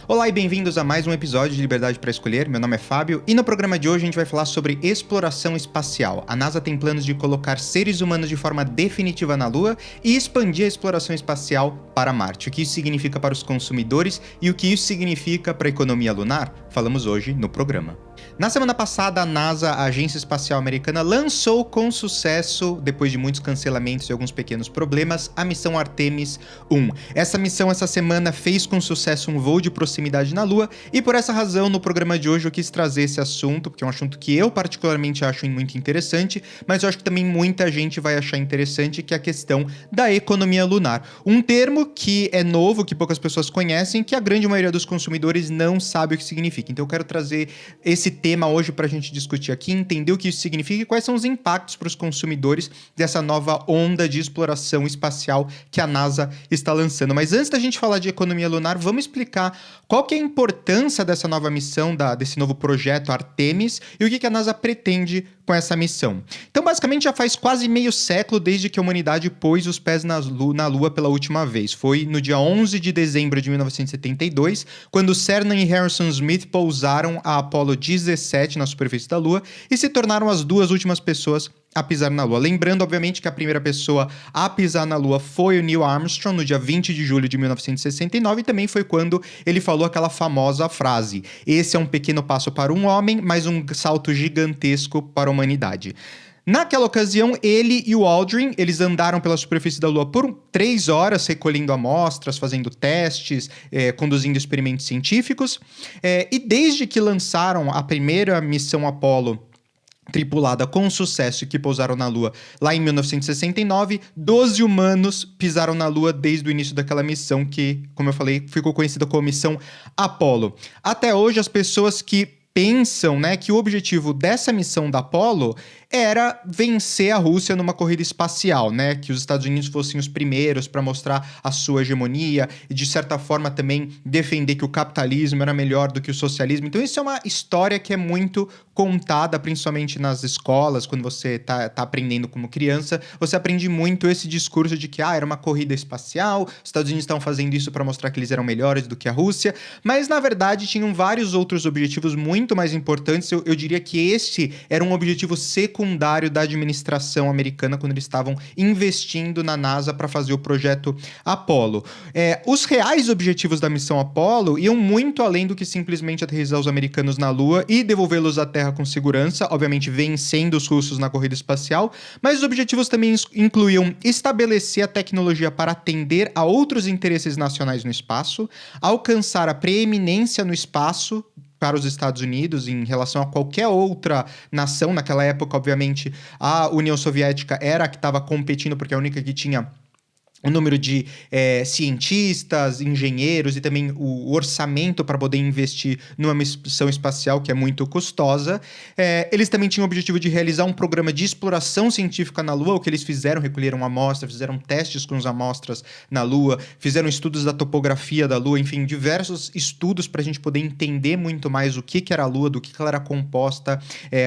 Olá e bem-vindos a mais um episódio de Liberdade para Escolher. Meu nome é Fábio e no programa de hoje a gente vai falar sobre exploração espacial. A NASA tem planos de colocar seres humanos de forma definitiva na Lua e expandir a exploração espacial para Marte. O que isso significa para os consumidores e o que isso significa para a economia lunar? Falamos hoje no programa. Na semana passada, a NASA, a Agência Espacial Americana, lançou com sucesso, depois de muitos cancelamentos e alguns pequenos problemas, a missão Artemis 1. Essa missão, essa semana, fez com sucesso um voo de proximidade na Lua, e por essa razão, no programa de hoje, eu quis trazer esse assunto, porque é um assunto que eu particularmente acho muito interessante, mas eu acho que também muita gente vai achar interessante, que é a questão da economia lunar. Um termo que é novo, que poucas pessoas conhecem, que a grande maioria dos consumidores não sabe o que significa. Então eu quero trazer esse tema hoje para a gente discutir aqui, entender o que isso significa e quais são os impactos para os consumidores dessa nova onda de exploração espacial que a NASA está lançando. Mas antes da gente falar de economia lunar, vamos explicar qual que é a importância dessa nova missão, desse novo projeto Artemis e o que a NASA pretende com essa missão. Então, basicamente, já faz quase meio século desde que a humanidade pôs os pés na Lua pela última vez. Foi no dia 11 de dezembro de 1972, quando Cernan e Harrison Smith pousaram a Apollo 17 na superfície da Lua e se tornaram as duas últimas pessoas a pisar na Lua. Lembrando, obviamente, que a primeira pessoa a pisar na Lua foi o Neil Armstrong, no dia 20 de julho de 1969, e também foi quando ele falou aquela famosa frase: "Esse é um pequeno passo para um homem, mas um salto gigantesco para a humanidade." Naquela ocasião, ele e o Aldrin, eles andaram pela superfície da Lua por 3 horas, recolhendo amostras, fazendo testes, conduzindo experimentos científicos. E desde que lançaram a primeira missão Apollo tripulada com sucesso, que pousaram na Lua lá em 1969, 12 humanos pisaram na Lua desde o início daquela missão que, como eu falei, ficou conhecida como missão Apollo. Até hoje, as pessoas que pensam, que o objetivo dessa missão da Apollo era vencer a Rússia numa corrida espacial, que os Estados Unidos fossem os primeiros para mostrar a sua hegemonia e, de certa forma, também defender que o capitalismo era melhor do que o socialismo. Então, isso é uma história que é muito contada, principalmente nas escolas, quando você tá aprendendo como criança, você aprende muito esse discurso de que era uma corrida espacial, os Estados Unidos estavam fazendo isso para mostrar que eles eram melhores do que a Rússia, mas, na verdade, tinham vários outros objetivos muito mais importantes. Eu diria que esse era um objetivo secundário da administração americana quando eles estavam investindo na NASA para fazer o projeto Apollo. Os reais objetivos da missão Apollo iam muito além do que simplesmente aterrissar os americanos na Lua e devolvê-los à Terra com segurança, obviamente vencendo os russos na corrida espacial, mas os objetivos também incluíam estabelecer a tecnologia para atender a outros interesses nacionais no espaço, alcançar a preeminência no espaço para os Estados Unidos em relação a qualquer outra nação. Naquela época, obviamente, a União Soviética era a que estava competindo, porque é a única que tinha o número de cientistas, engenheiros e também o orçamento para poder investir numa missão espacial que é muito custosa. Eles também tinham o objetivo de realizar um programa de exploração científica na Lua. O que eles fizeram? Recolheram amostras, fizeram testes com as amostras na Lua, fizeram estudos da topografia da Lua, enfim, diversos estudos para a gente poder entender muito mais o que era a Lua, do que ela era composta.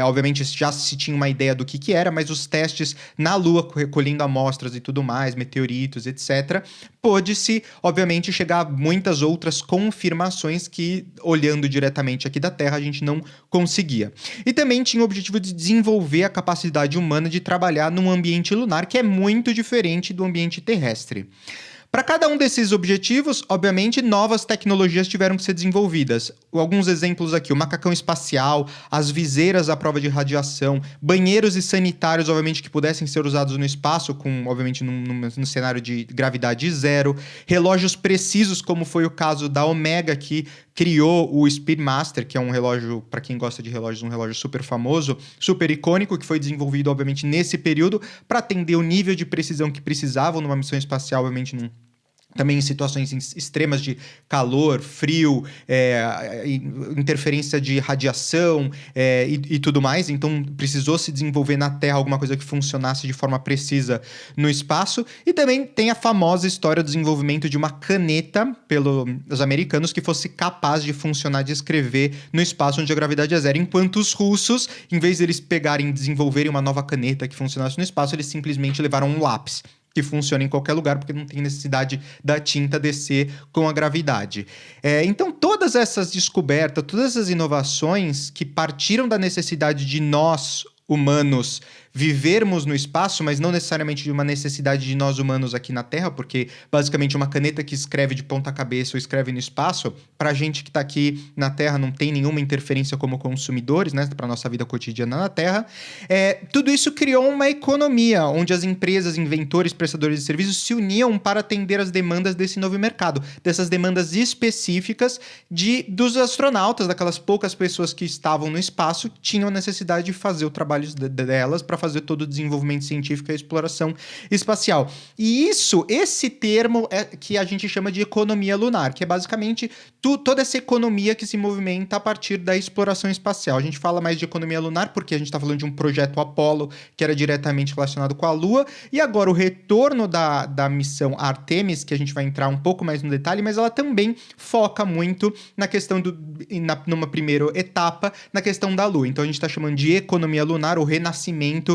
Obviamente já se tinha uma ideia do que era, mas os testes na Lua, recolhendo amostras e tudo mais, meteoritos, etc., pôde-se, obviamente, chegar a muitas outras confirmações que, olhando diretamente aqui da Terra, a gente não conseguia. E também tinha o objetivo de desenvolver a capacidade humana de trabalhar num ambiente lunar que é muito diferente do ambiente terrestre. Para cada um desses objetivos, obviamente, novas tecnologias tiveram que ser desenvolvidas. Alguns exemplos aqui: o macacão espacial, as viseiras à prova de radiação, banheiros e sanitários, obviamente, que pudessem ser usados no espaço, obviamente, num cenário de gravidade zero, relógios precisos, como foi o caso da Omega, que criou o Speedmaster, que é um relógio, para quem gosta de relógios, um relógio super famoso, super icônico, que foi desenvolvido, obviamente, nesse período, para atender o nível de precisão que precisavam numa missão espacial, obviamente, também em situações extremas de calor, frio, interferência de radiação e tudo mais. Então, precisou se desenvolver na Terra alguma coisa que funcionasse de forma precisa no espaço. E também tem a famosa história do desenvolvimento de uma caneta pelos americanos que fosse capaz de funcionar, de escrever no espaço onde a gravidade é zero. Enquanto os russos, em vez de eles pegarem e desenvolverem uma nova caneta que funcionasse no espaço, eles simplesmente levaram um lápis. que funciona em qualquer lugar, porque não tem necessidade da tinta descer com a gravidade. Então, todas essas descobertas, todas essas inovações que partiram da necessidade de nós, humanos, vivermos no espaço, mas não necessariamente de uma necessidade de nós humanos aqui na Terra, porque basicamente uma caneta que escreve de ponta cabeça ou escreve no espaço, para a gente que está aqui na Terra não tem nenhuma interferência como consumidores, né, para nossa vida cotidiana na Terra. Tudo isso criou uma economia, onde as empresas, inventores, prestadores de serviços se uniam para atender as demandas desse novo mercado, dessas demandas específicas dos astronautas, daquelas poucas pessoas que estavam no espaço, tinham necessidade de fazer o trabalho delas para fazer todo o desenvolvimento científico e a exploração espacial. E esse termo é que a gente chama de economia lunar, que é basicamente toda essa economia que se movimenta a partir da exploração espacial. A gente fala mais de economia lunar porque a gente está falando de um projeto Apollo que era diretamente relacionado com a Lua, e agora o retorno da missão Artemis, que a gente vai entrar um pouco mais no detalhe, mas ela também foca muito na questão numa primeira etapa, na questão da Lua. Então a gente está chamando de economia lunar, o renascimento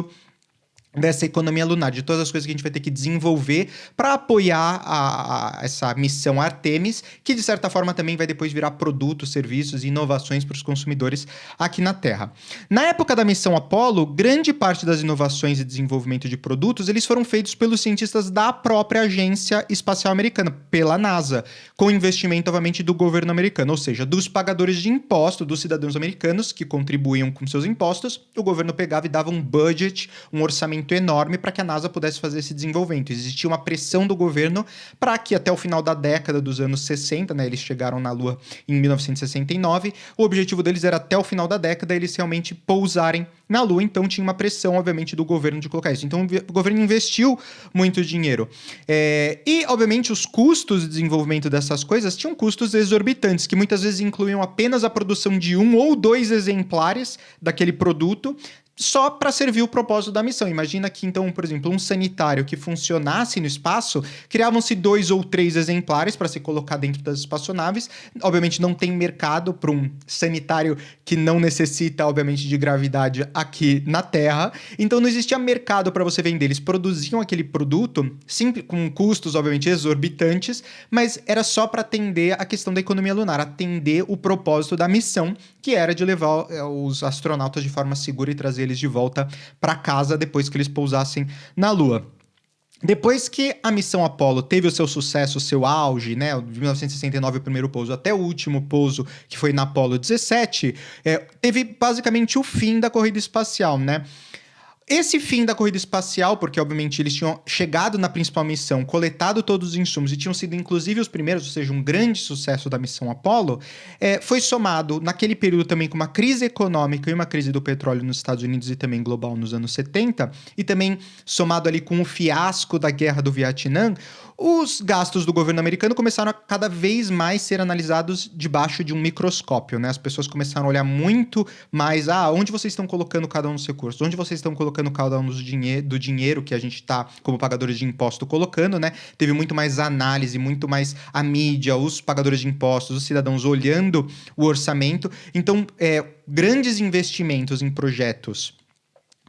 dessa economia lunar, de todas as coisas que a gente vai ter que desenvolver para apoiar essa missão Artemis, que de certa forma também vai depois virar produtos, serviços e inovações para os consumidores aqui na Terra. Na época da missão Apollo, grande parte das inovações e desenvolvimento de produtos, eles foram feitos pelos cientistas da própria Agência Espacial Americana, pela NASA, com investimento, obviamente, do governo americano, ou seja, dos pagadores de imposto, dos cidadãos americanos que contribuíam com seus impostos, o governo pegava e dava um budget, um orçamento enorme para que a NASA pudesse fazer esse desenvolvimento. Existia uma pressão do governo para que até o final da década dos anos 60, né, eles chegaram na Lua em 1969, o objetivo deles era até o final da década eles realmente pousarem na Lua, então tinha uma pressão, obviamente, do governo de colocar isso. Então o governo investiu muito dinheiro. E, obviamente, os custos de desenvolvimento dessas coisas tinham custos exorbitantes, que muitas vezes incluíam apenas a produção de 1 ou 2 exemplares daquele produto, só para servir o propósito da missão. Imagina que, então, por exemplo, um sanitário que funcionasse no espaço, criavam-se 2 ou 3 exemplares para se colocar dentro das espaçonaves. Obviamente não tem mercado para um sanitário que não necessita, obviamente, de gravidade aqui na Terra. Então não existia mercado para você vender. Eles produziam aquele produto, sim, com custos, obviamente, exorbitantes, mas era só para atender a questão da economia lunar, atender o propósito da missão, que era de levar os astronautas de forma segura e trazer eles de volta para casa depois que eles pousassem na Lua. Depois que a missão Apollo teve o seu sucesso, o seu auge, né, de 1969 o primeiro pouso até o último pouso, que foi na Apollo 17, teve basicamente o fim da corrida espacial, né? Esse fim da corrida espacial, porque obviamente eles tinham chegado na principal missão, coletado todos os insumos e tinham sido inclusive os primeiros, ou seja, um grande sucesso da missão Apollo, foi somado naquele período também com uma crise econômica e uma crise do petróleo nos Estados Unidos e também global nos anos 70, e também somado ali com o fiasco da guerra do Vietnã, os gastos do governo americano começaram a cada vez mais ser analisados debaixo de um microscópio, né? As pessoas começaram a olhar muito mais, onde vocês estão colocando cada um dos recursos, onde vocês estão colocando cada um do dinheiro que a gente está, como pagadores de imposto, colocando, né? Teve muito mais análise, muito mais a mídia, os pagadores de impostos, os cidadãos olhando o orçamento. Então, grandes investimentos em projetos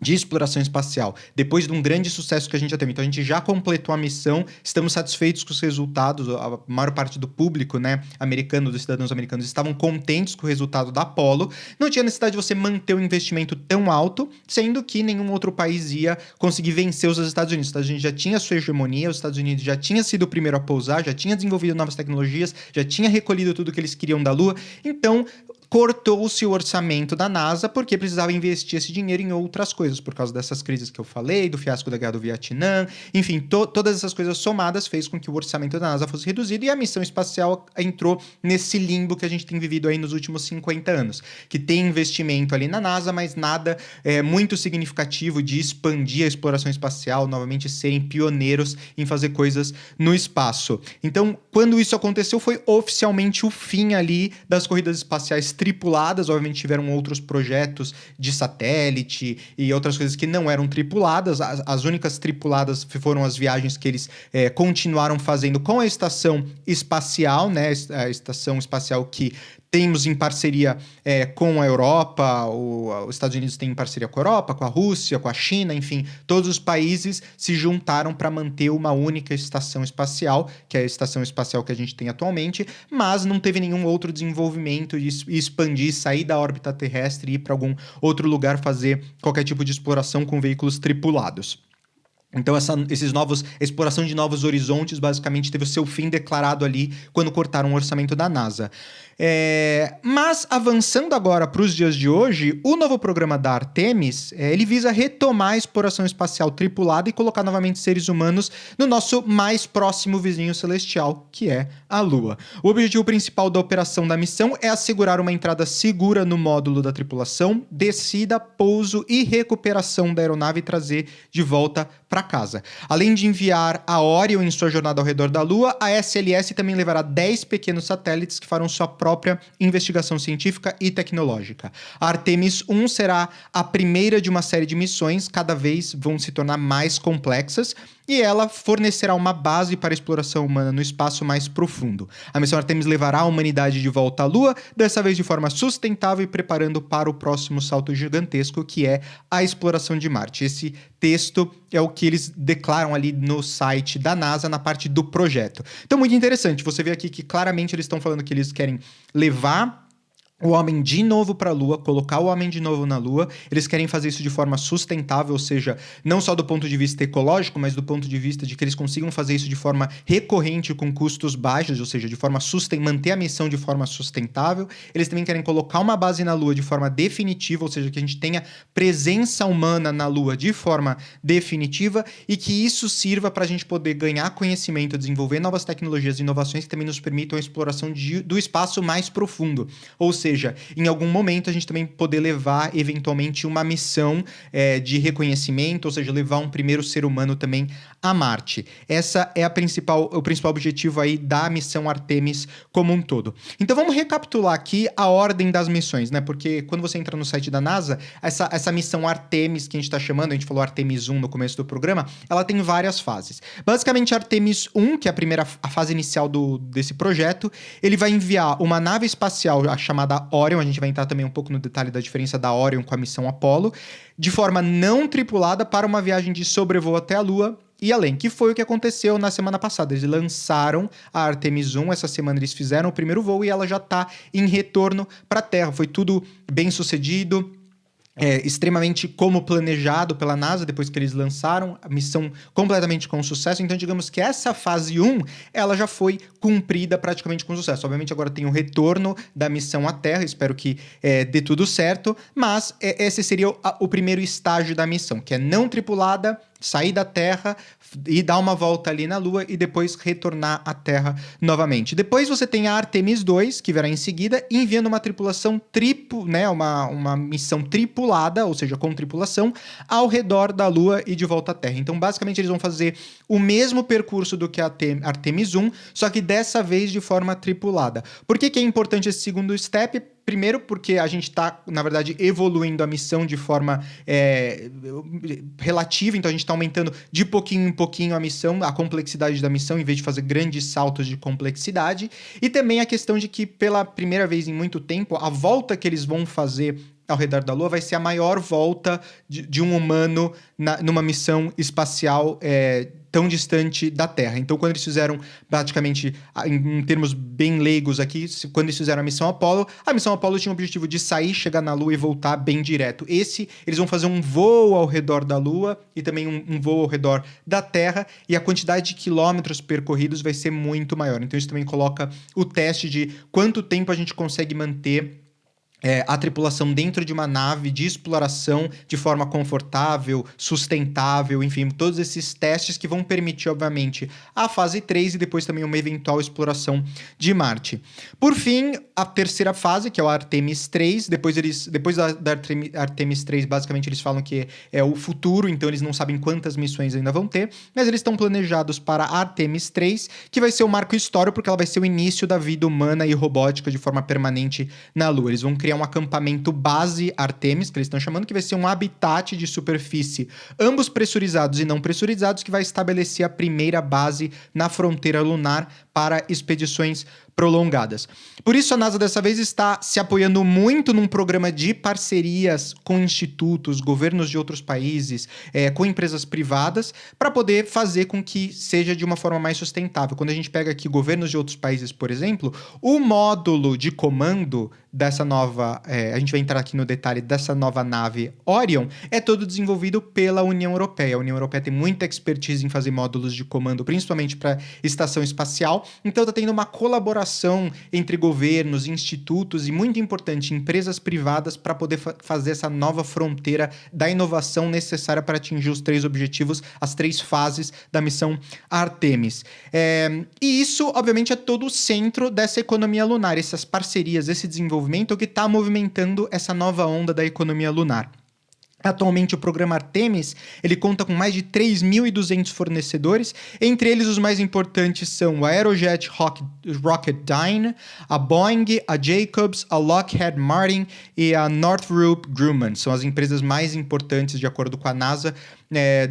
de exploração espacial, depois de um grande sucesso que a gente já teve. Então, a gente já completou a missão, estamos satisfeitos com os resultados, a maior parte do público, né, americano, dos cidadãos americanos, estavam contentes com o resultado da Apollo. Não tinha necessidade de você manter um investimento tão alto, sendo que nenhum outro país ia conseguir vencer os Estados Unidos. Os Estados Unidos já tinha sua hegemonia, os Estados Unidos já tinha sido o primeiro a pousar, já tinha desenvolvido novas tecnologias, já tinha recolhido tudo que eles queriam da Lua. Então, cortou-se o orçamento da NASA porque precisava investir esse dinheiro em outras coisas, por causa dessas crises que eu falei, do fiasco da guerra do Vietnã, enfim, todas essas coisas somadas fez com que o orçamento da NASA fosse reduzido e a missão espacial entrou nesse limbo que a gente tem vivido aí nos últimos 50 anos, que tem investimento ali na NASA, mas nada muito significativo de expandir a exploração espacial, novamente serem pioneiros em fazer coisas no espaço. Então, quando isso aconteceu, foi oficialmente o fim ali das corridas espaciais tripuladas. Obviamente tiveram outros projetos de satélite e outras coisas que não eram tripuladas. As únicas tripuladas foram as viagens que eles continuaram fazendo com a estação espacial, né? A estação espacial que temos em parceria com a Europa, os Estados Unidos têm em parceria com a Europa, com a Rússia, com a China, enfim, todos os países se juntaram para manter uma única estação espacial, que é a estação espacial que a gente tem atualmente, mas não teve nenhum outro desenvolvimento de expandir, sair da órbita terrestre e ir para algum outro lugar fazer qualquer tipo de exploração com veículos tripulados. Então, a exploração de novos horizontes basicamente teve o seu fim declarado ali quando cortaram o orçamento da NASA. Mas, avançando agora para os dias de hoje, o novo programa da Artemis, ele visa retomar a exploração espacial tripulada e colocar novamente seres humanos no nosso mais próximo vizinho celestial, que é a Lua. O objetivo principal da operação da missão é assegurar uma entrada segura no módulo da tripulação, descida, pouso e recuperação da aeronave e trazer de volta para casa. Além de enviar a Orion em sua jornada ao redor da Lua, a SLS também levará 10 pequenos satélites que farão sua própria investigação científica e tecnológica. A Artemis 1 será a primeira de uma série de missões, cada vez vão se tornar mais complexas, e ela fornecerá uma base para a exploração humana no espaço mais profundo. A missão Artemis levará a humanidade de volta à Lua, dessa vez de forma sustentável e preparando para o próximo salto gigantesco, que é a exploração de Marte. Esse texto é o que eles declaram ali no site da NASA, na parte do projeto. Então, muito interessante. Você vê aqui que claramente eles estão falando que eles querem levar o homem de novo para a Lua, colocar o homem de novo na Lua. Eles querem fazer isso de forma sustentável, ou seja, não só do ponto de vista ecológico, mas do ponto de vista de que eles consigam fazer isso de forma recorrente, com custos baixos, ou seja, de forma manter a missão de forma sustentável. Eles também querem colocar uma base na Lua de forma definitiva, ou seja, que a gente tenha presença humana na Lua de forma definitiva e que isso sirva para a gente poder ganhar conhecimento, desenvolver novas tecnologias e inovações que também nos permitam a exploração do espaço mais profundo. Ou seja, em algum momento a gente também poder levar eventualmente uma missão de reconhecimento, ou seja, levar um primeiro ser humano também a Marte. Essa é o principal objetivo aí da missão Artemis como um todo. Então vamos recapitular aqui a ordem das missões, né? Porque quando você entra no site da NASA, essa missão Artemis que a gente está chamando, a gente falou Artemis 1 no começo do programa, ela tem várias fases. Basicamente, Artemis 1, que é a fase inicial desse projeto, ele vai enviar uma nave espacial chamada Orion, a gente vai entrar também um pouco no detalhe da diferença da Orion com a missão Apollo, de forma não tripulada para uma viagem de sobrevoo até a Lua e além, que foi o que aconteceu na semana passada. Eles lançaram a Artemis 1, essa semana eles fizeram o primeiro voo e ela já está em retorno para a Terra. Foi tudo bem sucedido. Extremamente como planejado pela NASA, depois que eles lançaram a missão completamente com sucesso. Então, digamos que essa fase 1, ela já foi cumprida praticamente com sucesso. Obviamente, agora tem o retorno da missão à Terra, espero que dê tudo certo, mas esse seria o primeiro estágio da missão, que é não tripulada, sair da Terra e dar uma volta ali na Lua e depois retornar à Terra novamente. Depois você tem a Artemis 2, que virá em seguida, enviando uma tripulação uma missão tripulada, ou seja, com tripulação, ao redor da Lua e de volta à Terra. Então, basicamente, eles vão fazer o mesmo percurso do que a Artemis 1, só que dessa vez de forma tripulada. Por que é importante esse segundo step? Primeiro, porque a gente está, na verdade, evoluindo a missão de forma relativa, então a gente está aumentando de pouquinho em pouquinho a missão, a complexidade da missão, em vez de fazer grandes saltos de complexidade. E também a questão de que, pela primeira vez em muito tempo, a volta que eles vão fazer ao redor da Lua vai ser a maior volta de um humano numa missão espacial tão distante da Terra. Então, quando eles fizeram, praticamente, em termos bem leigos aqui, quando eles fizeram a missão Apollo tinha o objetivo de sair, chegar na Lua e voltar bem direto. Eles vão fazer um voo ao redor da Lua e também um voo ao redor da Terra, e a quantidade de quilômetros percorridos vai ser muito maior. Então, isso também coloca o teste de quanto tempo a gente consegue manter a tripulação dentro de uma nave de exploração de forma confortável, sustentável, enfim, todos esses testes que vão permitir, obviamente, a fase 3 e depois também uma eventual exploração de Marte. Por fim, a terceira fase, que é o Artemis 3, depois da Artemis 3, basicamente eles falam que é o futuro, então eles não sabem quantas missões ainda vão ter, mas eles estão planejados para a Artemis 3, que vai ser um marco histórico, porque ela vai ser o início da vida humana e robótica de forma permanente na Lua. Eles vão criar um acampamento base Artemis, que eles estão chamando, que vai ser um habitat de superfície, ambos pressurizados e não pressurizados, que vai estabelecer a primeira base na fronteira lunar para expedições prolongadas. Por isso, a NASA dessa vez está se apoiando muito num programa de parcerias com institutos, governos de outros países, com empresas privadas, para poder fazer com que seja de uma forma mais sustentável. Quando a gente pega aqui governos de outros países, por exemplo, o módulo de comando dessa nova, a gente vai entrar aqui no detalhe dessa nova nave Orion, é todo desenvolvido pela União Europeia. A União Europeia tem muita expertise em fazer módulos de comando, principalmente para estação espacial, então está tendo uma colaboração entre governos, institutos e, muito importante, empresas privadas para poder fazer essa nova fronteira da inovação necessária para atingir os 3 objetivos, as 3 fases da missão Artemis. E isso, obviamente, é todo o centro dessa economia lunar, essas parcerias, esse desenvolvimento que está movimentando essa nova onda da economia lunar. Atualmente, o programa Artemis, ele conta com mais de 3.200 fornecedores, entre eles os mais importantes são a Aerojet Rocketdyne, a Boeing, a Jacobs, a Lockheed Martin e a Northrop Grumman. São as empresas mais importantes, de acordo com a NASA,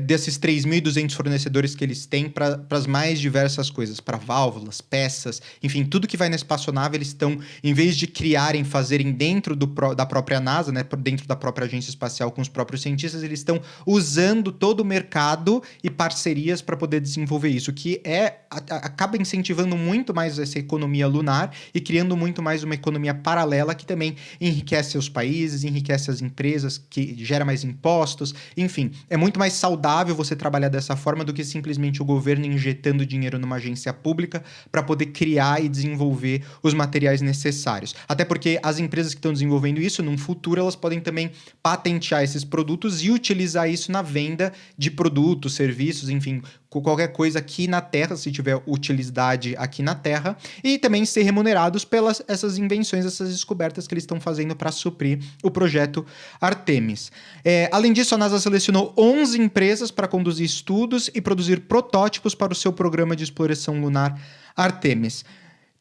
desses 3.200 fornecedores que eles têm para as mais diversas coisas, para válvulas, peças, enfim, tudo que vai na espaçonave, eles estão, em vez de criarem, fazerem dentro da própria NASA, né, dentro da própria agência espacial com os próprios cientistas, eles estão usando todo o mercado e parcerias para poder desenvolver isso, que acaba incentivando muito mais essa economia lunar e criando muito mais uma economia paralela que também enriquece os países, enriquece as empresas, que gera mais impostos, enfim, é muito mais saudável você trabalhar dessa forma do que simplesmente o governo injetando dinheiro numa agência pública para poder criar e desenvolver os materiais necessários. Até porque as empresas que estão desenvolvendo isso, num futuro, elas podem também patentear esses produtos e utilizar isso na venda de produtos, serviços, enfim, qualquer coisa aqui na Terra, se tiver utilidade aqui na Terra, e também ser remunerados pelas essas invenções, essas descobertas que eles estão fazendo para suprir o projeto Artemis. Além disso, a NASA selecionou 11 empresas para conduzir estudos e produzir protótipos para o seu programa de exploração lunar Artemis.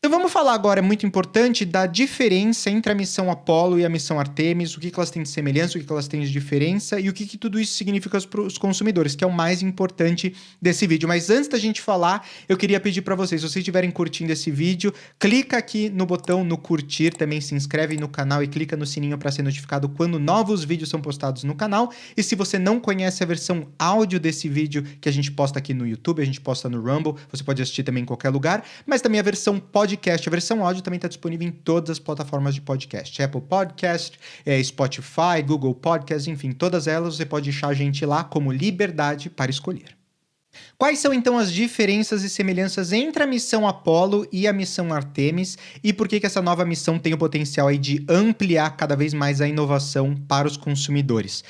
Então vamos falar agora, é muito importante, da diferença entre a missão Apollo e a missão Artemis, o que elas têm de semelhança, o que elas têm de diferença e o que tudo isso significa para os consumidores, que é o mais importante desse vídeo. Mas antes da gente falar, eu queria pedir para vocês, se vocês estiverem curtindo esse vídeo, clica aqui no botão no curtir, também se inscreve no canal e clica no sininho para ser notificado quando novos vídeos são postados no canal. E se você não conhece a versão áudio desse vídeo que a gente posta aqui no YouTube, a gente posta no Rumble, você pode assistir também em qualquer lugar, mas também a versão podcast, a versão áudio também está disponível em todas as plataformas de podcast. Apple Podcast, Spotify, Google Podcast, enfim, todas elas você pode achar a gente lá como Liberdade para Escolher. Quais são então as diferenças e semelhanças entre a missão Apollo e a missão Artemis e por que essa nova missão tem o potencial aí de ampliar cada vez mais a inovação para os consumidores?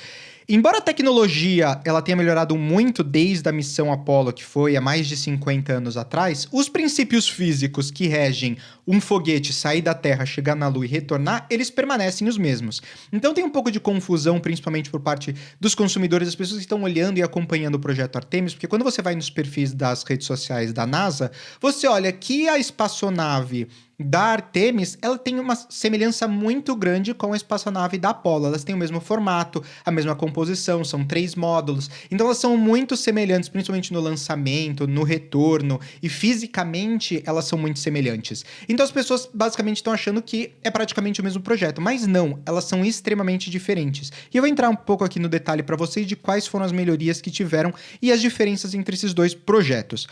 Embora a tecnologia ela tenha melhorado muito desde a missão Apollo, que foi há mais de 50 anos atrás, os princípios físicos que regem um foguete sair da Terra, chegar na Lua e retornar, eles permanecem os mesmos. Então tem um pouco de confusão, principalmente por parte dos consumidores, das pessoas que estão olhando e acompanhando o projeto Artemis, porque quando você vai nos perfis das redes sociais da NASA, você olha que a espaçonave da Artemis, ela tem uma semelhança muito grande com a espaçonave da Apollo. Elas têm o mesmo formato, a mesma composição, são 3 módulos. Então elas são muito semelhantes, principalmente no lançamento, no retorno, e fisicamente elas são muito semelhantes. Então as pessoas basicamente estão achando que é praticamente o mesmo projeto, mas não, elas são extremamente diferentes. E eu vou entrar um pouco aqui no detalhe para vocês de quais foram as melhorias que tiveram e as diferenças entre esses dois projetos.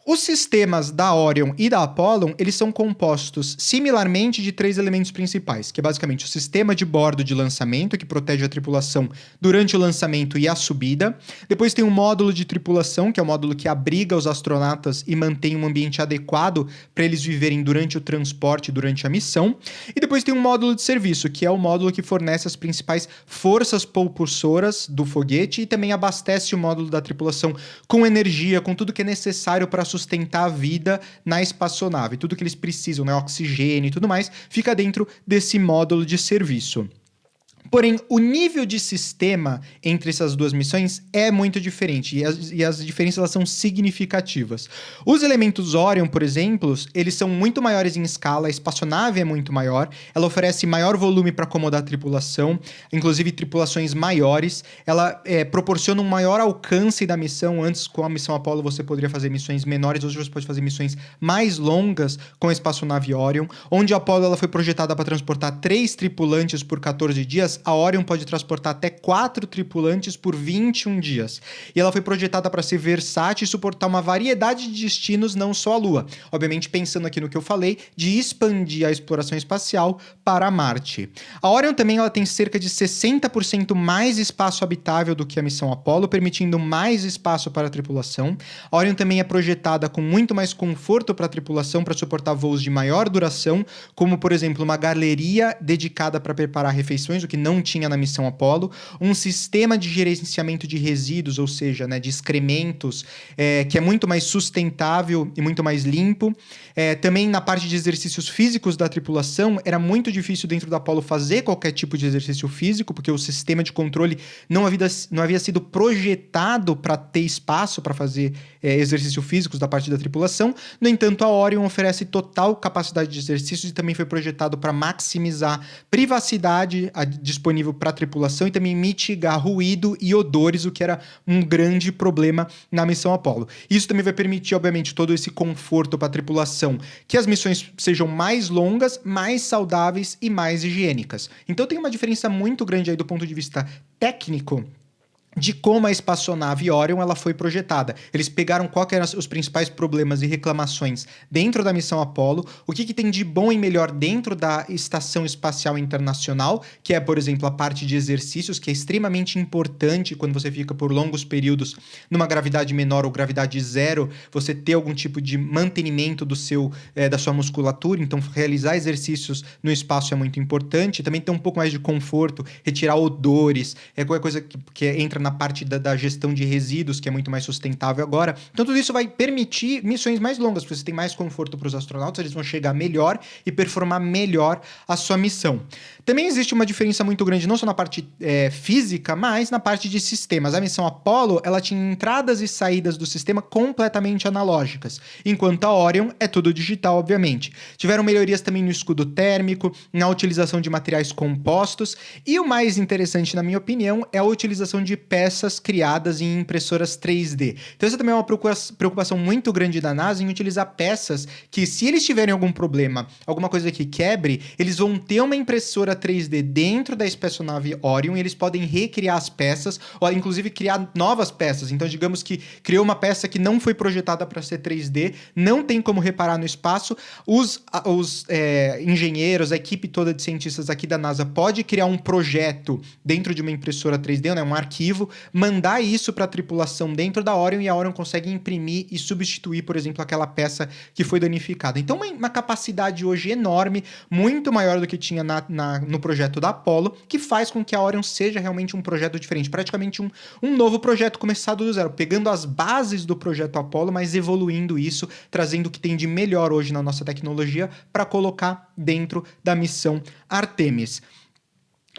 Os sistemas da Orion e da Apollo, eles são compostos similarmente de 3 elementos principais, que é basicamente o sistema de bordo de lançamento, que protege a tripulação durante o lançamento e a subida. Depois tem um módulo de tripulação, que é o módulo que abriga os astronautas e mantém um ambiente adequado para eles viverem durante o transporte, durante a missão. E depois tem um módulo de serviço, que é o módulo que fornece as principais forças propulsoras do foguete e também abastece o módulo da tripulação com energia, com tudo que é necessário para sustentar a vida na espaçonave, tudo que eles precisam, né? Oxigênio e tudo mais, fica dentro desse módulo de serviço. Porém, o nível de sistema entre essas duas missões é muito diferente, e as diferenças elas são significativas. Os elementos Orion, por exemplo, eles são muito maiores em escala, a espaçonave é muito maior, ela oferece maior volume para acomodar a tripulação, inclusive tripulações maiores, ela proporciona um maior alcance da missão. Antes, com a missão Apollo, você poderia fazer missões menores, hoje você pode fazer missões mais longas com a espaçonave Orion. Onde a Apollo ela foi projetada para transportar 3 tripulantes por 14 dias, a Orion pode transportar até 4 tripulantes por 21 dias. E ela foi projetada para ser versátil e suportar uma variedade de destinos, não só a Lua. Obviamente, pensando aqui no que eu falei, de expandir a exploração espacial para Marte. A Orion também ela tem cerca de 60% mais espaço habitável do que a missão Apollo, permitindo mais espaço para a tripulação. A Orion também é projetada com muito mais conforto para a tripulação, para suportar voos de maior duração, como, por exemplo, uma galeria dedicada para preparar refeições, o que não tinha na missão Apollo, um sistema de gerenciamento de resíduos, ou seja, de excrementos, que é muito mais sustentável e muito mais limpo. Também na parte de exercícios físicos da tripulação, era muito difícil dentro da Apollo fazer qualquer tipo de exercício físico, porque o sistema de controle não havia sido projetado para ter espaço para fazer exercícios físicos da parte da tripulação. No entanto, a Orion oferece total capacidade de exercícios e também foi projetado para maximizar privacidade disponível para a tripulação e também mitigar ruído e odores, o que era um grande problema na missão Apollo. Isso também vai permitir, obviamente, todo esse conforto para a tripulação, que as missões sejam mais longas, mais saudáveis e mais higiênicas. Então tem uma diferença muito grande aí do ponto de vista técnico de como a espaçonave Orion ela foi projetada. Eles pegaram quais eram os principais problemas e reclamações dentro da missão Apollo, o que tem de bom e melhor dentro da Estação Espacial Internacional, que é, por exemplo, a parte de exercícios, que é extremamente importante quando você fica por longos períodos numa gravidade menor ou gravidade zero, você ter algum tipo de mantenimento da sua musculatura, então realizar exercícios no espaço é muito importante. Também ter um pouco mais de conforto, retirar odores, qualquer coisa que entra na parte da gestão de resíduos, que é muito mais sustentável agora. Então, tudo isso vai permitir missões mais longas, porque você tem mais conforto para os astronautas, eles vão chegar melhor e performar melhor a sua missão. Também existe uma diferença muito grande, não só na parte física, mas na parte de sistemas. A missão Apollo, ela tinha entradas e saídas do sistema completamente analógicas, enquanto a Orion é tudo digital, obviamente. Tiveram melhorias também no escudo térmico, na utilização de materiais compostos, e o mais interessante, na minha opinião, é a utilização de peças criadas em impressoras 3D. Então essa também é uma preocupação muito grande da NASA em utilizar peças que, se eles tiverem algum problema, alguma coisa que quebre, eles vão ter uma impressora 3D dentro da espaçonave Orion e eles podem recriar as peças, ou inclusive criar novas peças. Então, digamos que criou uma peça que não foi projetada para ser 3D, não tem como reparar no espaço, os engenheiros, a equipe toda de cientistas aqui da NASA pode criar um projeto dentro de uma impressora 3D, um arquivo, mandar isso para a tripulação dentro da Orion e a Orion consegue imprimir e substituir, por exemplo, aquela peça que foi danificada. Então, uma capacidade hoje enorme, muito maior do que tinha no projeto da Apollo, que faz com que a Orion seja realmente um projeto diferente, praticamente um novo projeto começado do zero, pegando as bases do projeto Apollo, mas evoluindo isso, trazendo o que tem de melhor hoje na nossa tecnologia para colocar dentro da missão Artemis.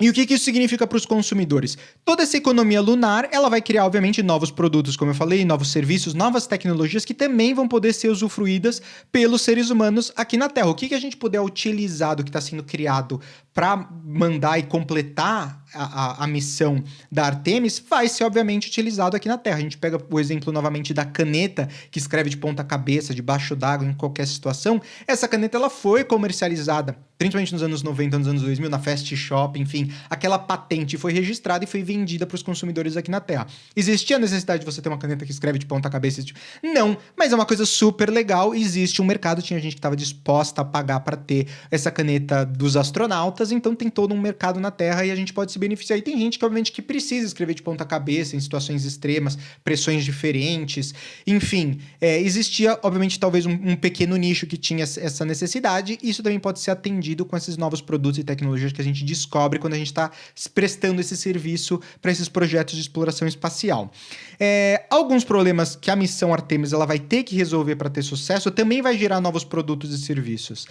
E o que isso significa para os consumidores? Toda essa economia lunar, ela vai criar, obviamente, novos produtos, como eu falei, novos serviços, novas tecnologias que também vão poder ser usufruídas pelos seres humanos aqui na Terra. O que a gente puder utilizar do que está sendo criado para mandar e completar a missão da Artemis vai ser, obviamente, utilizado aqui na Terra. A gente pega o exemplo novamente da caneta que escreve de ponta cabeça, debaixo d'água, em qualquer situação. Essa caneta ela foi comercializada, principalmente nos anos 90, nos anos 2000, na Fast Shop, enfim. Aquela patente foi registrada e foi vendida para os consumidores aqui na Terra. Existia a necessidade de você ter uma caneta que escreve de ponta cabeça? Não, mas é uma coisa super legal. Existe um mercado, tinha gente que estava disposta a pagar para ter essa caneta dos astronautas, então tem todo um mercado na Terra e a gente pode se beneficiar. E tem gente que, obviamente, que precisa escrever de ponta cabeça em situações extremas, pressões diferentes, enfim. Existia, obviamente, talvez um pequeno nicho que tinha essa necessidade, e isso também pode ser atendido com esses novos produtos e tecnologias que a gente descobre quando a gente está prestando esse serviço para esses projetos de exploração espacial. Alguns problemas que a missão Artemis ela vai ter que resolver para ter sucesso também vai gerar novos produtos e serviços.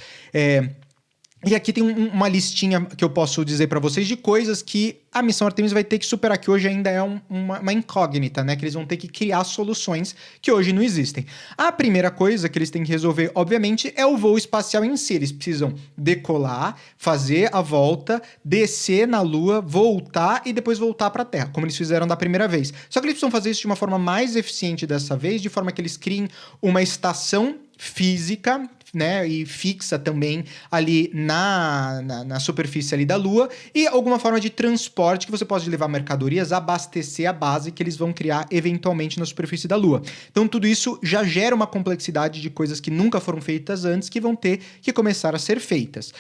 E aqui tem uma listinha que eu posso dizer para vocês de coisas que a missão Artemis vai ter que superar, que hoje ainda é uma incógnita, né? Que eles vão ter que criar soluções que hoje não existem. A primeira coisa que eles têm que resolver, obviamente, é o voo espacial em si. Eles precisam decolar, fazer a volta, descer na Lua, voltar e depois voltar para a Terra, como eles fizeram da primeira vez. Só que eles precisam fazer isso de uma forma mais eficiente dessa vez, de forma que eles criem uma estação física, né, e fixa também ali na superfície ali da Lua, e alguma forma de transporte que você pode levar mercadorias, abastecer a base que eles vão criar eventualmente na superfície da Lua. Então tudo isso já gera uma complexidade de coisas que nunca foram feitas antes, que vão ter que começar a ser feitas.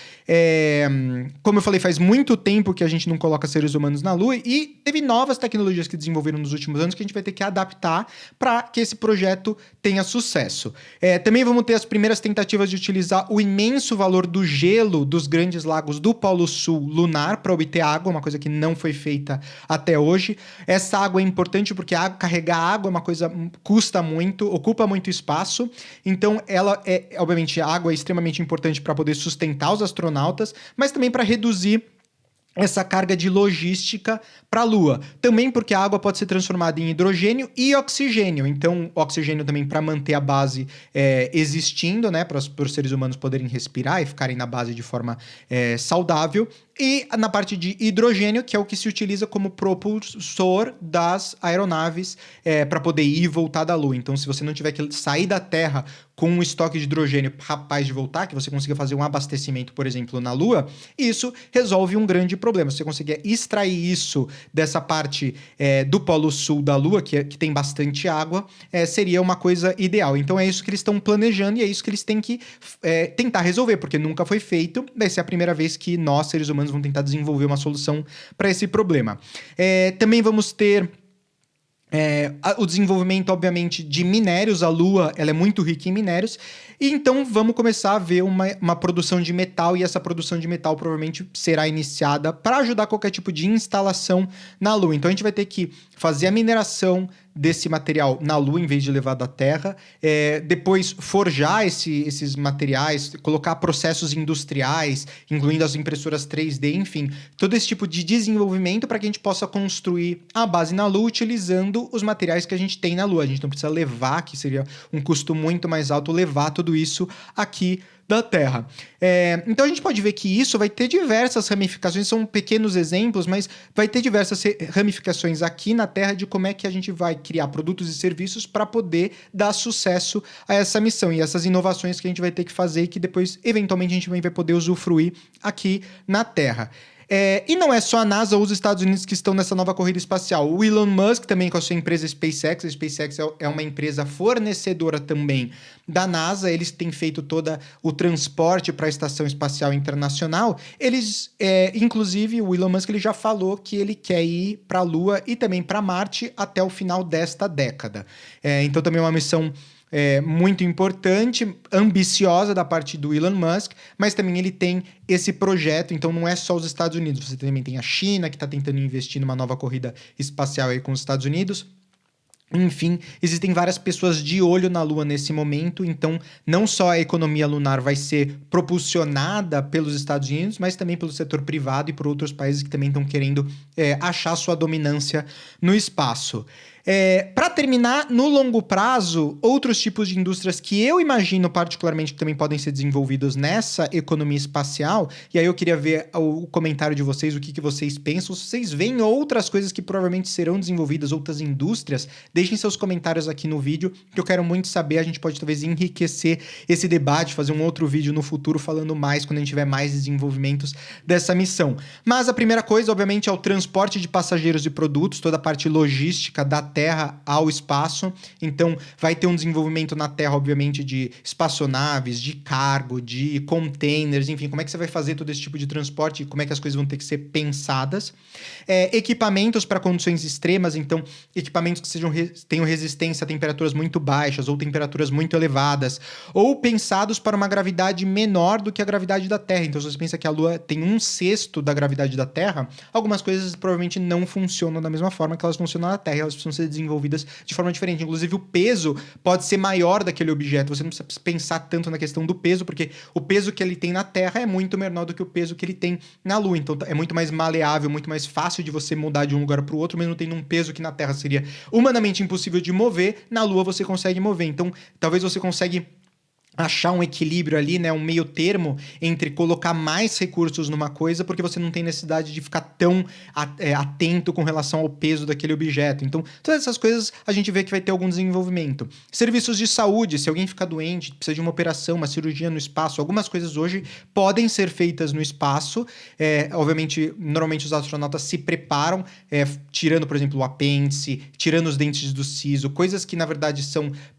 Como eu falei, faz muito tempo que a gente não coloca seres humanos na Lua, e teve novas tecnologias que desenvolveram nos últimos anos que a gente vai ter que adaptar para que esse projeto tenha sucesso. Também vamos ter as primeiras tentativas de utilizar o imenso valor do gelo dos grandes lagos do Polo Sul lunar para obter água, uma coisa que não foi feita até hoje. Essa água é importante porque carregar água é uma coisa que custa muito, ocupa muito espaço, então obviamente, a água é extremamente importante para poder sustentar os astronautas, mas também para reduzir essa carga de logística para a Lua. Também porque a água pode ser transformada em hidrogênio e oxigênio. Então, oxigênio também para manter a base existindo, né? Para os seres humanos poderem respirar e ficarem na base de forma saudável. E na parte de hidrogênio, que é o que se utiliza como propulsor das aeronaves para poder ir e voltar da Lua. Então, se você não tiver que sair da Terra com um estoque de hidrogênio capaz de voltar, que você consiga fazer um abastecimento, por exemplo, na Lua, isso resolve um grande problema. Se você conseguir extrair isso dessa parte do Polo Sul da Lua, que tem bastante água, seria uma coisa ideal. Então, é isso que eles estão planejando e é isso que eles têm que tentar resolver, porque nunca foi feito. Vai ser a primeira vez que nós, seres humanos, vão tentar desenvolver uma solução para esse problema. Também vamos ter o desenvolvimento, obviamente, de minérios. A Lua ela é muito rica em minérios, e então vamos começar a ver uma produção de metal, e essa produção de metal provavelmente será iniciada para ajudar qualquer tipo de instalação na Lua. Então a gente vai ter que fazer a mineração desse material na Lua em vez de levar da Terra, depois forjar esses materiais, colocar processos industriais, incluindo as impressoras 3D, enfim, todo esse tipo de desenvolvimento para que a gente possa construir a base na Lua utilizando os materiais que a gente tem na Lua. A gente não precisa levar, que seria um custo muito mais alto, levar tudo isso aqui da Terra. Então a gente pode ver que isso vai ter diversas ramificações, são pequenos exemplos, mas vai ter diversas ramificações aqui na Terra de como é que a gente vai criar produtos e serviços para poder dar sucesso a essa missão e essas inovações que a gente vai ter que fazer e que depois, eventualmente, a gente vai poder usufruir aqui na Terra. E não é só a NASA ou os Estados Unidos que estão nessa nova corrida espacial. O Elon Musk também com a sua empresa SpaceX. A SpaceX é uma empresa fornecedora também da NASA. Eles têm feito todo o transporte para a Estação Espacial Internacional. Inclusive, o Elon Musk ele já falou que ele quer ir para a Lua e também para Marte até o final desta década. Então também é uma missão muito importante, ambiciosa da parte do Elon Musk, mas também ele tem esse projeto. Então não é só os Estados Unidos, você também tem a China, que está tentando investir numa nova corrida espacial aí com os Estados Unidos. Enfim, existem várias pessoas de olho na Lua nesse momento, então não só a economia lunar vai ser propulsionada pelos Estados Unidos, mas também pelo setor privado e por outros países que também estão querendo achar sua dominância no espaço. Para terminar, no longo prazo, outros tipos de indústrias que eu imagino particularmente que também podem ser desenvolvidos nessa economia espacial, e aí eu queria ver o comentário de vocês, o que vocês pensam. Se vocês veem outras coisas que provavelmente serão desenvolvidas, outras indústrias, deixem seus comentários aqui no vídeo, que eu quero muito saber. A gente pode talvez enriquecer esse debate, fazer um outro vídeo no futuro falando mais, quando a gente tiver mais desenvolvimentos dessa missão. Mas a primeira coisa, obviamente, é o transporte de passageiros e produtos, toda a parte logística da Terra ao espaço. Então vai ter um desenvolvimento na Terra, obviamente, de espaçonaves, de cargo, de containers, enfim, como é que você vai fazer todo esse tipo de transporte e como é que as coisas vão ter que ser pensadas. Equipamentos para condições extremas, então equipamentos que tenham resistência a temperaturas muito baixas ou temperaturas muito elevadas, ou pensados para uma gravidade menor do que a gravidade da Terra. Então se você pensa que a Lua tem 1/6 da gravidade da Terra, algumas coisas provavelmente não funcionam da mesma forma que elas funcionam na Terra, elas precisam ser ser desenvolvidas de forma diferente. Inclusive, o peso pode ser maior daquele objeto. Você não precisa pensar tanto na questão do peso, porque o peso que ele tem na Terra é muito menor do que o peso que ele tem na Lua. Então, é muito mais maleável, muito mais fácil de você mudar de um lugar para o outro, mesmo tendo um peso que na Terra seria humanamente impossível de mover. Na Lua, você consegue mover. Então, talvez você consiga achar um equilíbrio ali, né, um meio termo entre colocar mais recursos numa coisa, porque você não tem necessidade de ficar tão atento com relação ao peso daquele objeto. Então, todas essas coisas a gente vê que vai ter algum desenvolvimento. Serviços de saúde, se alguém ficar doente, precisa de uma operação, uma cirurgia no espaço, algumas coisas hoje podem ser feitas no espaço. Obviamente, normalmente os astronautas se preparam, tirando, por exemplo, o apêndice, tirando os dentes do siso, coisas que, na verdade,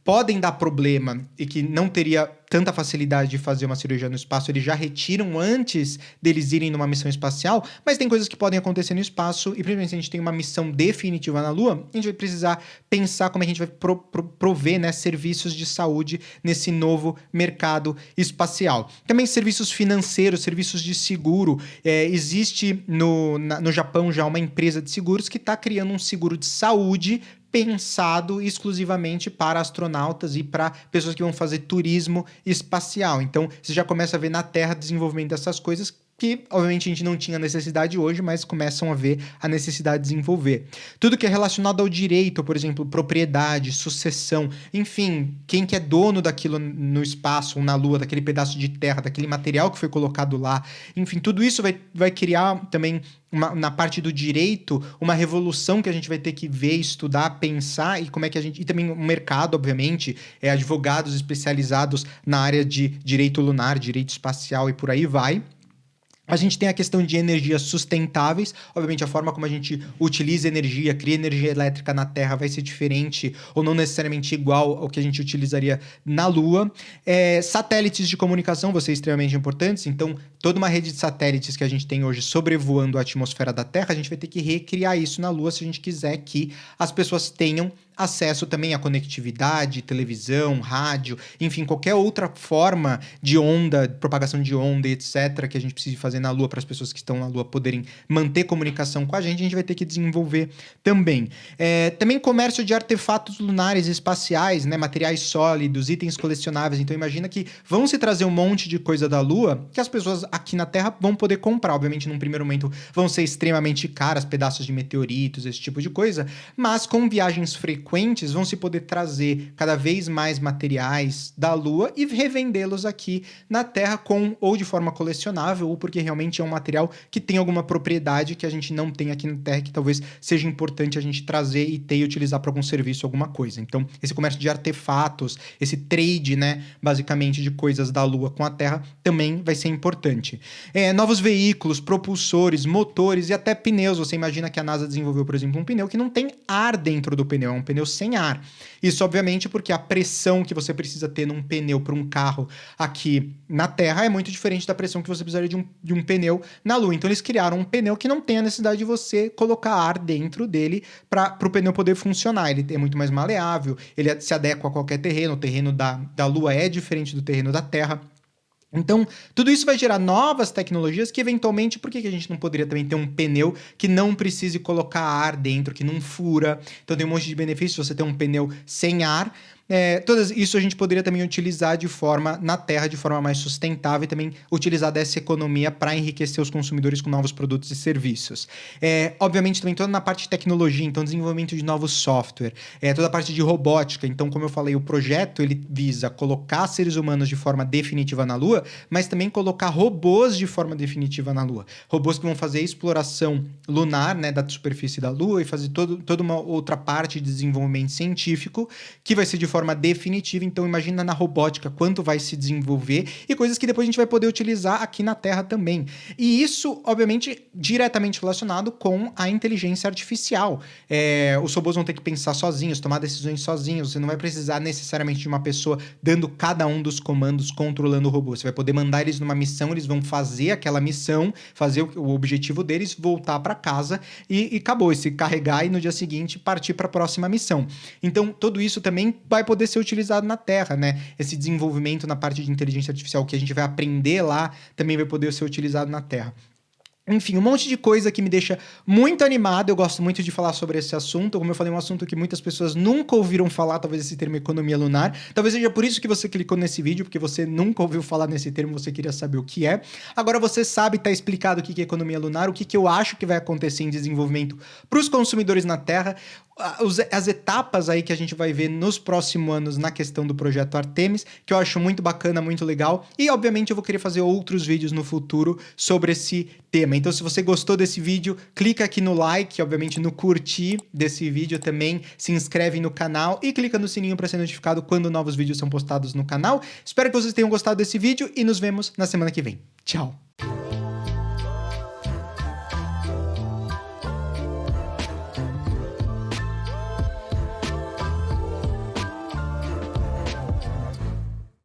podem dar problema e que não teria tanta facilidade de fazer uma cirurgia no espaço, eles já retiram antes deles irem numa missão espacial, mas tem coisas que podem acontecer no espaço, e principalmente se a gente tem uma missão definitiva na Lua, a gente vai precisar pensar como a gente vai prover, né, serviços de saúde nesse novo mercado espacial. Também serviços financeiros, serviços de seguro. Existe no Japão já uma empresa de seguros que está criando um seguro de saúde pensado exclusivamente para astronautas e para pessoas que vão fazer turismo espacial. Então, você já começa a ver na Terra desenvolvimento dessas coisas que, obviamente, a gente não tinha necessidade hoje, mas começam a ver a necessidade de desenvolver. Tudo que é relacionado ao direito, por exemplo, propriedade, sucessão, enfim, quem que é dono daquilo no espaço ou na Lua, daquele pedaço de terra, daquele material que foi colocado lá, enfim, tudo isso vai criar também na parte do direito, uma revolução que a gente vai ter que ver, estudar, pensar, e como é que a gente... E também o mercado, obviamente, advogados especializados na área de direito lunar, direito espacial e por aí vai. A gente tem a questão de energias sustentáveis. Obviamente, a forma como a gente utiliza energia, cria energia elétrica na Terra vai ser diferente ou não necessariamente igual ao que a gente utilizaria na Lua. Satélites de comunicação vão ser extremamente importantes. Então, toda uma rede de satélites que a gente tem hoje sobrevoando a atmosfera da Terra, a gente vai ter que recriar isso na Lua se a gente quiser que as pessoas tenham acesso também à conectividade, televisão, rádio, enfim, qualquer outra forma de onda, propagação de onda, etc., que a gente precise fazer na Lua para as pessoas que estão na Lua poderem manter comunicação com a gente vai ter que desenvolver também. Também comércio de artefatos lunares e espaciais, né, materiais sólidos, itens colecionáveis. Então, imagina que vão se trazer um monte de coisa da Lua que as pessoas aqui na Terra vão poder comprar. Obviamente, num primeiro momento, vão ser extremamente caras, pedaços de meteoritos, esse tipo de coisa, mas com viagens frequentes, vão se poder trazer cada vez mais materiais da Lua e revendê-los aqui na Terra ou de forma colecionável, ou porque realmente é um material que tem alguma propriedade que a gente não tem aqui na Terra, que talvez seja importante a gente trazer e ter e utilizar para algum serviço, alguma coisa. Então, esse comércio de artefatos, esse trade, né, basicamente de coisas da Lua com a Terra, também vai ser importante. Novos veículos, propulsores, motores e até pneus. Você imagina que a NASA desenvolveu, por exemplo, um pneu que não tem ar dentro do pneu, é um pneu sem ar. Isso, obviamente, porque a pressão que você precisa ter num pneu para um carro aqui na Terra é muito diferente da pressão que você precisaria de um pneu na Lua. Então, eles criaram um pneu que não tem a necessidade de você colocar ar dentro dele para o pneu poder funcionar. Ele é muito mais maleável, ele se adequa a qualquer terreno. O terreno da Lua é diferente do terreno da Terra. Então, tudo isso vai gerar novas tecnologias que, eventualmente, por que a gente não poderia também ter um pneu que não precise colocar ar dentro, que não fura? Então, tem um monte de benefícios você ter um pneu sem ar. Tudo isso a gente poderia também utilizar na Terra de forma mais sustentável e também utilizar dessa economia para enriquecer os consumidores com novos produtos e serviços. Obviamente, também toda na parte de tecnologia, então desenvolvimento de novos software, toda a parte de robótica. Então, como eu falei, o projeto ele visa colocar seres humanos de forma definitiva na Lua, mas também colocar robôs de forma definitiva na Lua. Robôs que vão fazer exploração lunar, né, da superfície da Lua e fazer toda uma outra parte de desenvolvimento científico que vai ser de forma definitiva. Então, imagina na robótica quanto vai se desenvolver e coisas que depois a gente vai poder utilizar aqui na Terra também. E isso, obviamente, diretamente relacionado com a inteligência artificial. Os robôs vão ter que pensar sozinhos, tomar decisões sozinhos. Você não vai precisar necessariamente de uma pessoa dando cada um dos comandos, controlando o robô. Você vai poder mandar eles numa missão, eles vão fazer aquela missão, fazer o objetivo deles, voltar para casa e acabou. E se carregar e no dia seguinte partir para a próxima missão. Então, tudo isso também vai poder ser utilizado na Terra, né? Esse desenvolvimento na parte de inteligência artificial que a gente vai aprender lá também vai poder ser utilizado na Terra. Enfim, um monte de coisa que me deixa muito animado. Eu gosto muito de falar sobre esse assunto. Como eu falei, é um assunto que muitas pessoas nunca ouviram falar, talvez esse termo economia lunar. Talvez seja por isso que você clicou nesse vídeo, porque você nunca ouviu falar nesse termo, você queria saber o que é. Agora você sabe, tá explicado o que é economia lunar, o que eu acho que vai acontecer em desenvolvimento para os consumidores na Terra, as etapas aí que a gente vai ver nos próximos anos na questão do projeto Artemis, que eu acho muito bacana, muito legal. E, obviamente, eu vou querer fazer outros vídeos no futuro sobre esse tema. Então, se você gostou desse vídeo, clica aqui no like, obviamente no curtir desse vídeo também, se inscreve no canal e clica no sininho para ser notificado quando novos vídeos são postados no canal. Espero que vocês tenham gostado desse vídeo e nos vemos na semana que vem. Tchau!